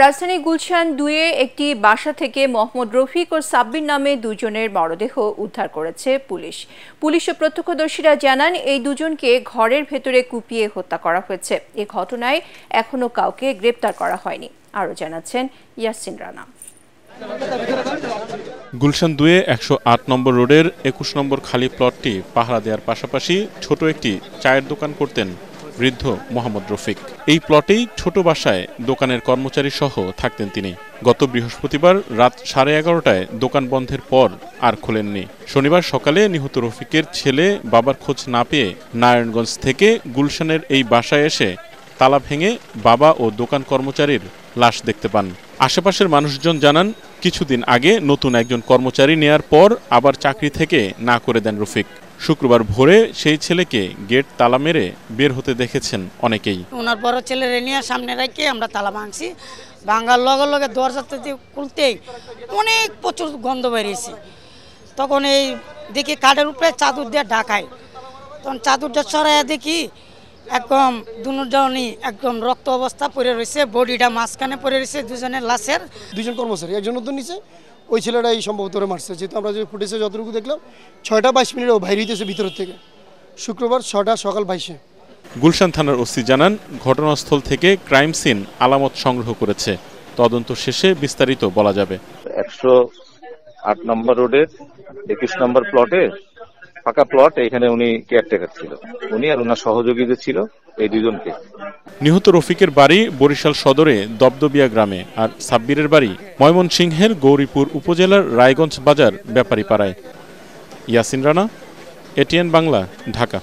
রাজধানী গুলশান 2-এ একটি বাসা থেকে মোহাম্মদ রফিক ও সাব্বির নামে দুজনের মরদেহ উদ্ধার করেছে পুলিশ। পুলিশ ও প্রত্যক্ষদর্শীরা জানান এই দুজনকে ঘরের ভেতরে কুপিয়ে হত্যা করা হয়েছে। এ ঘটনায় এখনো কাউকে গ্রেপ্তার করা হয়নি। আরও জানাচ্ছেন ইয়াসিন রানা। গুলশান 2-এ 108 নম্বর রোডের 21 নম্বর খালি প্লটটি পাহারা দেওয়ার পাশাপাশি ছোট একটি চায়ের দোকান করতেন বৃদ্ধ মোহাম্মদ রফিক। এই প্লটেই ছোট বাসায় দোকানের কর্মচারী সহ থাকতেন তিনি। গত বৃহস্পতিবার রাত 11:30টায় দোকান বন্ধের পর আর খোলেননি। শনিবার সকালে নিহত রফিকের ছেলে বাবার খোঁজ না পেয়ে নারায়ণগঞ্জ থেকে গুলশানের এই বাসায় এসে তালা ভেঙে বাবা ও দোকান কর্মচারীর লাশ দেখতে পান। আশেপাশের মানুষজন জানান, কিছুদিন আগে নতুন একজন কর্মচারী নেয়ার পর আবার চাকরি থেকে না করে দেন রফিক। শুক্রবার ভোরে সেই ছেলেকে গেট তালা মেরে বের হতে দেখেছেন অনেকেই। ওনার বড় ছেলেরে নিয়ে সামনে রেখে আমরা তালা ভাঙছি। ভাঙার লগে লগে দরজাতে খুলতেই অনেক প্রচুর গন্ধ বেরিয়েছে। তখন এই দেখি কাঠের উপরে চাদর দিয়ে ঢাকায়। তখন চাদরটা ছড়াইয়া দেখি একদম দুজনই একদম রক্ত অবস্থা পড়ে রয়েছে, বডিটা মাঝখানে পড়ে রয়েছে দুজনের লাশের। দুজন কর্মচারী, একজন উদ্যোগ নিচে, ওই ছেলেটাই সম্ভবত মারছে। যেহেতু আমরা যে ফুটেজে যতটুকু দেখলাম 6:22 ও বাইরে হইতেছে ভিতর থেকে। শুক্রবার 6টা সকাল 22-এ। গুলশান থানার ওসি জানান, ঘটনাস্থল থেকে ক্রাইম সিন আলামত সংগ্রহ করেছে। তদন্ত শেষে বিস্তারিত বলা যাবে। 108 নম্বর রোডের 21 নম্বর প্লটে ফাঁকা প্লট, এখানে উনি কেয়ারটেকার ছিল। উনি আর ওনার সহযোগীদের ছিল এই দুজনকে। নিহত রফিকের বাড়ি বরিশাল সদরে দবদবিয়া গ্রামে, আর সাব্বিরের বাড়ি ময়মনসিংহের গৌরীপুর উপজেলার রায়গঞ্জ বাজার ব্যাপারীপাড়ায়। ইয়াসিন রানা, এটিএন বাংলা, ঢাকা।